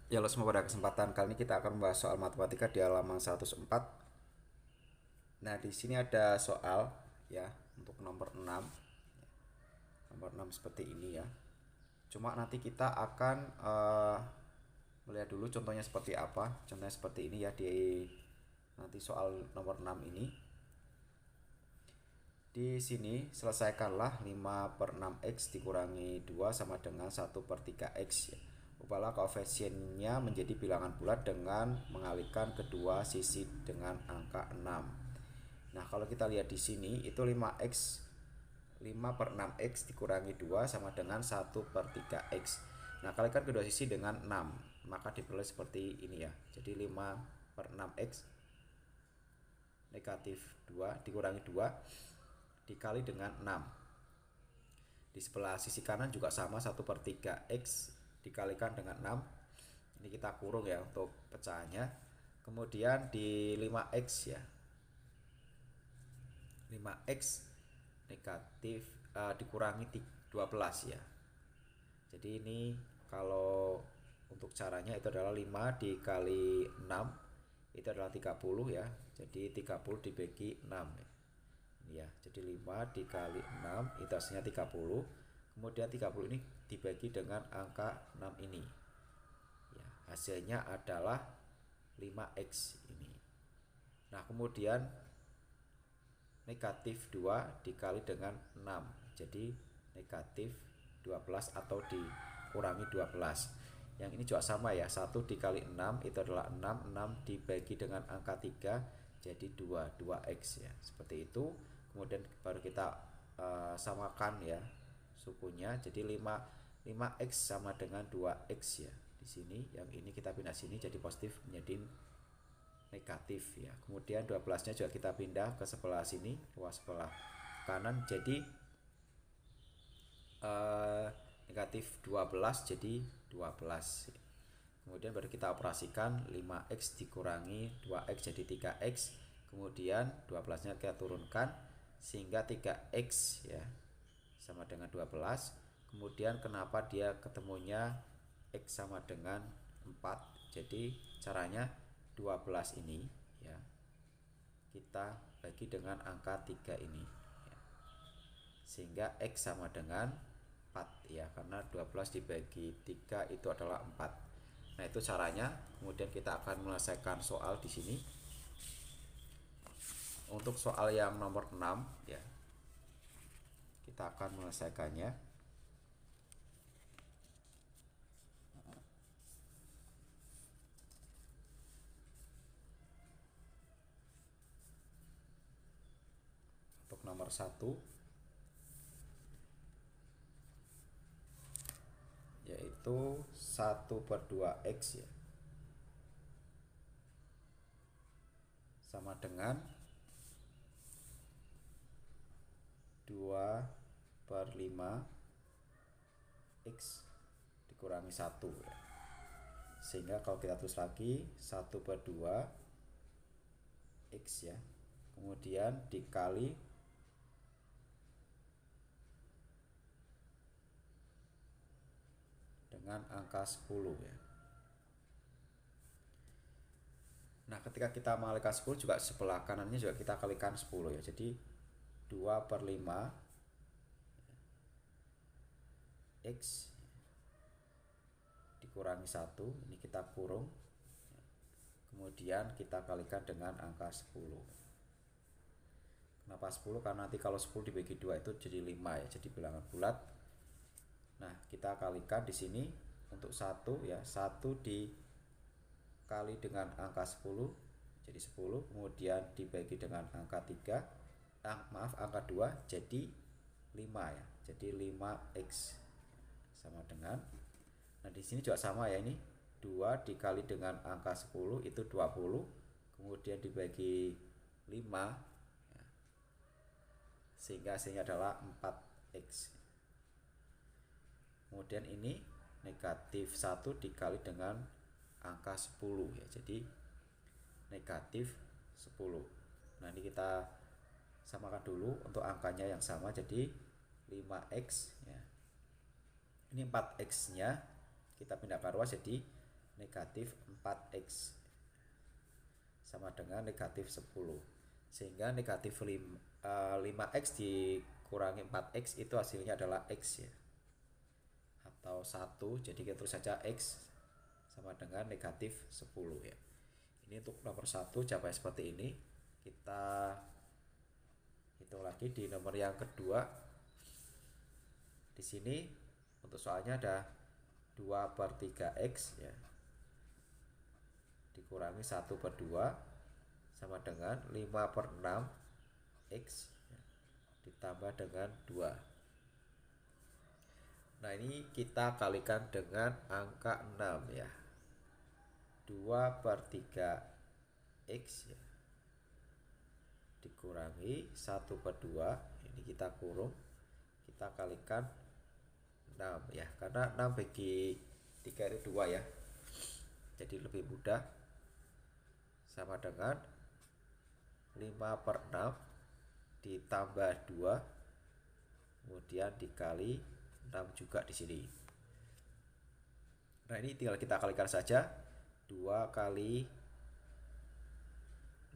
Ya, lo semua, pada kesempatan kali ini kita akan membahas soal matematika di halaman 104. Nah, di sini ada soal ya untuk nomor 6. Nomor 6 seperti ini ya. Cuma nanti kita akan melihat dulu contohnya seperti apa. Contohnya seperti ini ya di nanti soal nomor 6 ini. Di sini selesaikanlah 5 per 6x dikurangi 2 sama dengan 1/3x ya. Ubahlah koefisiennya menjadi bilangan bulat dengan mengalihkan kedua sisi dengan angka 6. Nah, kalau kita lihat di sini itu 5 per 6x dikurangi 2 sama dengan 1/3x. Nah, kalikan kedua sisi dengan 6, maka diperoleh seperti ini ya. Jadi 5 per 6x negatif 2 dikurangi 2 dikali dengan 6. Di sebelah sisi kanan juga sama, 1/3x dikalikan dengan 6. Ini kita kurung ya untuk pecahannya. Kemudian di 5x ya. 5x negatif dikurangi 12 ya. Jadi ini kalau untuk caranya itu adalah 5 dikali 6 itu adalah 30 ya. Jadi 30 dibagi 6 ya. Ya, jadi 5 dikali 6 itu hasilnya 30. Kemudian 30 ini dibagi dengan angka 6 ini. Ya, hasilnya adalah 5x ini. Nah, kemudian negatif 2 dikali dengan 6. Jadi negatif 12 atau dikurangi 12. Yang ini juga sama ya, 1 dikali 6 itu adalah 6, 6 dibagi dengan angka 3 jadi 2, 2x ya. Seperti itu. Kemudian baru kita samakan ya sukunya, jadi 5x sama dengan 2x ya. Di sini yang ini kita pindah sini jadi positif menjadi negatif ya. Kemudian 12-nya juga kita pindah ke sebelah sini, luas sebelah kanan, jadi negatif 12 jadi 12. Kemudian baru kita operasikan 5x dikurangi 2x jadi 3x. Kemudian 12-nya kita turunkan sehingga 3x ya sama dengan 12. Kemudian kenapa dia ketemunya x sama dengan 4? Jadi caranya 12 ini ya kita bagi dengan angka 3 ini ya. Sehingga x sama dengan 4 ya, karena 12 dibagi 3 itu adalah 4. Nah, itu caranya. Kemudian kita akan menyelesaikan soal di sini. Untuk soal yang nomor 6 ya, kita akan menyelesaikannya. Untuk nomor 1 yaitu 1/2x ya sama dengan 2/5 x dikurangi 1 ya. Sehingga kalau kita tulis lagi 1/2 x ya, kemudian dikali dengan angka 10 ya. Nah, ketika kita mengalikan 10 juga sebelah kanannya juga kita kalikan 10 ya. Jadi 2/5 x dikurangi 1, ini kita kurung. Kemudian kita kalikan dengan angka 10. Kenapa 10? Karena nanti kalau 10 dibagi 2 itu jadi 5 ya, jadi bilangan bulat. Nah, kita kalikan di sini untuk 1 ya, 1 dikali dengan angka 10 jadi 10, kemudian dibagi dengan angka 3, angka 2 jadi 5 ya. Jadi 5x sama dengan, nah di sini juga sama ya, ini 2 dikali dengan angka 10 itu 20, kemudian dibagi 5 ya, sehingga hasilnya adalah 4x. Kemudian ini negatif 1 dikali dengan angka 10 ya, jadi negatif 10. Nah, ini kita samakan dulu untuk angkanya yang sama, jadi 5x ya. Ini 4x nya kita pindahkan ruas jadi negatif 4x sama dengan negatif 10. Sehingga negatif 5x dikurangi 4x itu hasilnya adalah x ya, atau 1. Jadi kita tulis saja x sama dengan negatif 10 ya. Ini untuk nomor 1 jawabannya seperti ini. Kita hitung lagi di nomor yang kedua. Di sini untuk soalnya ada 2/3x ya, dikurangi 1/2 sama dengan 5/6x ya, ditambah dengan 2. Nah ini kita kalikan dengan angka 6 ya. 2/3x ya, dikurangi 1/2, ini kita kurung, kita kalikan 6 ya, karena 6 bagi 3 itu 2 ya, jadi lebih mudah, sama dengan 5/6 ditambah 2 kemudian dikali 6 juga di sini. Nah ini tinggal kita kalikan saja. 2 kali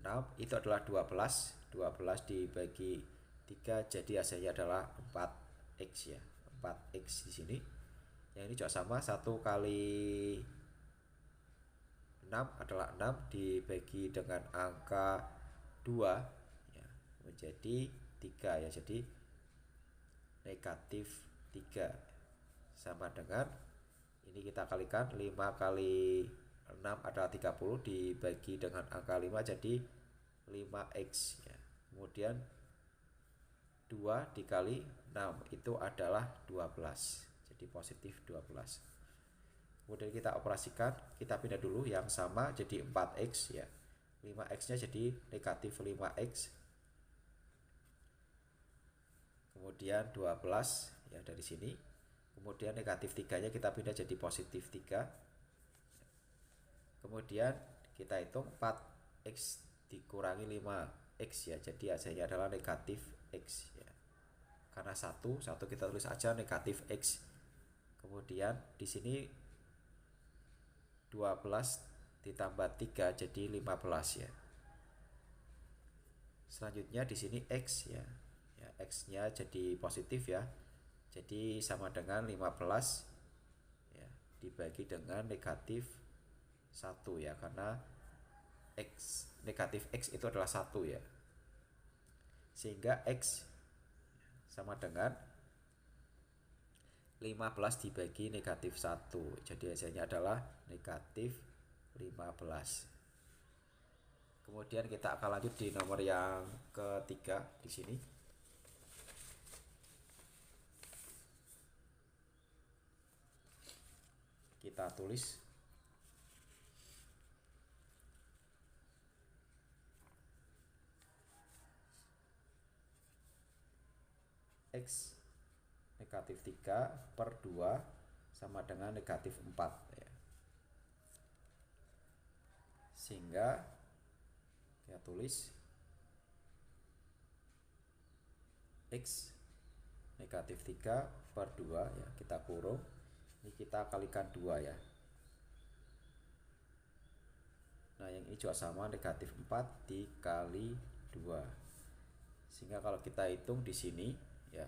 6 itu adalah 12. 12 dibagi 3 jadi hasilnya adalah 4x ya. 4x di sini. Yang ini juga sama, 1 kali 6 adalah 6 dibagi dengan angka 2 ya, menjadi 3 ya. Jadi negatif 3 sama dengan, ini kita kalikan, 5 kali 6 adalah 30 dibagi dengan angka 5 jadi 5x ya. Kemudian 2 dikali 6 itu adalah 12, jadi positif 12. Kemudian kita operasikan, kita pindah dulu yang sama jadi 4x ya. 5x nya jadi negatif 5x, kemudian 12 ya dari sini. Kemudian negatif 3 nya kita pindah jadi positif 3. Kemudian kita hitung 4x dikurangi 5x ya, jadi hasilnya adalah negatif x ya. Karena 1 kita tulis aja negatif x. Kemudian di sini 12 ditambah 3 jadi 15 ya. Selanjutnya di sini x ya. Ya, x-nya jadi positif ya. Jadi sama dengan 15 ya, dibagi dengan negatif 1 ya, karena x, negatif x itu adalah 1 ya. Sehingga x sama dengan 15 dibagi negatif 1. Jadi hasilnya adalah negatif 15. Kemudian kita akan lanjut di nomor yang ketiga di sini. Kita tulis x negatif 3/2 sama dengan negatif 4 ya. Sehingga kita tulis x negatif 3/2 ya, kita kurung, ini kita kalikan 2 ya. Nah yang ini juga sama, negatif 4 dikali 2. Sehingga kalau kita hitung di sini ya,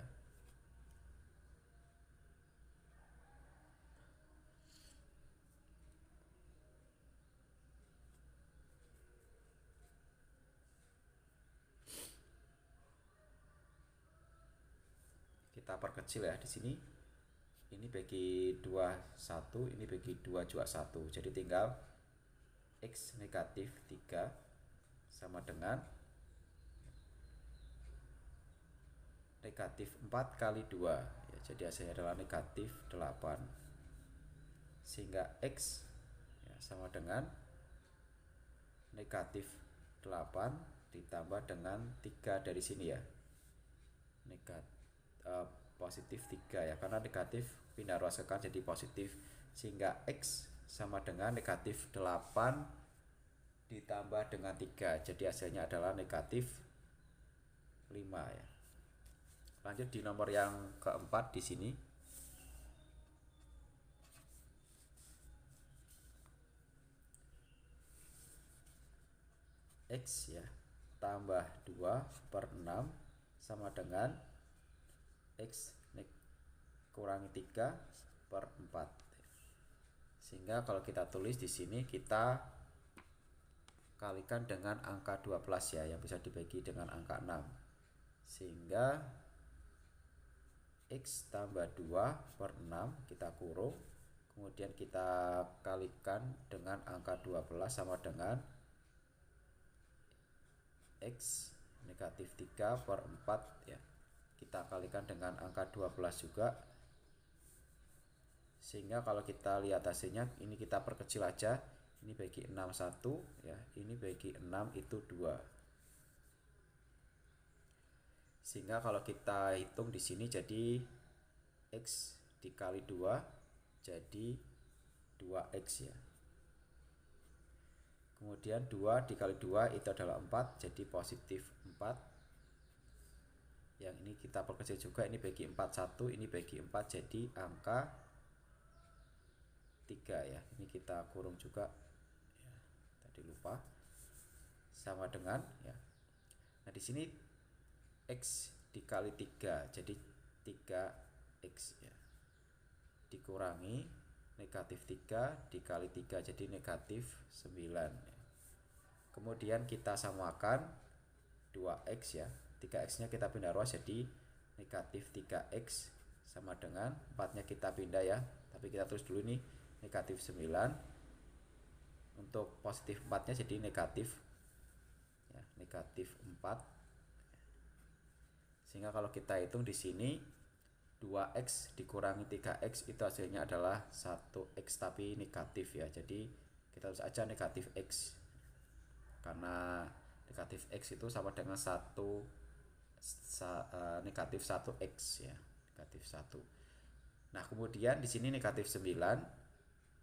kita perkecil ya di sini. Ini bagi 2 1, ini bagi 2 juga 1. Jadi tinggal x negatif 3 sama dengan negatif 4 kali 2 ya, jadi hasilnya adalah negatif 8. Sehingga x ya, sama dengan negatif 8 ditambah dengan 3 dari sini ya, positif 3 ya, karena negatif pindah ruaskan jadi positif. Sehingga x sama dengan negatif 8 ditambah dengan 3, jadi hasilnya adalah negatif 5 ya. Lanjut di nomor yang keempat di sini. X ya tambah 2/6 sama dengan X kurangi 3/4. Sehingga kalau kita tulis di sini kita kalikan dengan angka 12 ya, yang bisa dibagi dengan angka 6. Sehingga X tambah 2/6 kita kurung, kemudian kita kalikan dengan angka 12 sama dengan X negatif 3/4 ya. Kita kalikan dengan angka 12 juga. Sehingga kalau kita lihat hasilnya, ini kita perkecil aja. Ini bagi 6 1 ya, ini bagi 6 itu 2. Sehingga kalau kita hitung di sini jadi X dikali 2 jadi 2X ya. Kemudian 2 dikali 2 itu adalah 4, jadi positif 4. Yang ini kita perkecil juga, ini bagi 4 1, ini bagi 4 jadi angka 3 ya. Ini kita kurung juga ya, tadi lupa. Sama dengan ya. Nah, di sini X dikali 3 jadi 3X ya. Dikurangi negatif 3 dikali 3 jadi negatif 9 ya. Kemudian kita samakan 2X ya. 3X nya kita pindah ruas jadi negatif 3X sama dengan 4 nya kita pindah ya. Tapi kita tulis dulu nih negatif 9. Untuk positif 4 nya jadi negatif ya, negatif 4. Sehingga kalau kita hitung di sini 2X dikurangi 3X itu hasilnya adalah 1X tapi negatif ya. Jadi kita tulis aja negatif X. Karena negatif X itu sama dengan negatif 1X ya, negatif 1. Nah, kemudian di sini negatif 9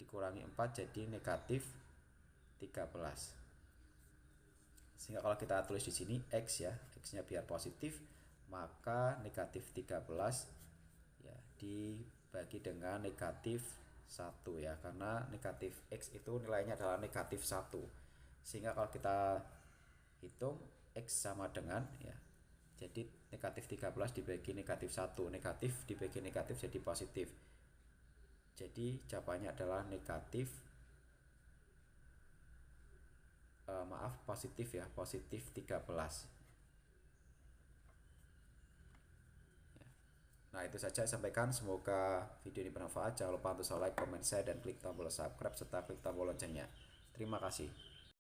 dikurangi 4 jadi negatif 13. Sehingga kalau kita tulis di sini X ya, X-nya biar positif, maka negatif 13 ya dibagi dengan negatif 1 ya, karena negatif X itu nilainya adalah negatif 1. Sehingga kalau kita hitung X sama dengan ya, jadi negatif 13 dibagi negatif 1, negatif dibagi negatif jadi positif. Jadi jawabannya adalah negatif positif ya, positif 13. Nah, itu saja saya sampaikan. Semoga video ini bermanfaat. Jangan lupa untuk like, comment, share, dan klik tombol subscribe serta klik tombol loncengnya. Terima kasih.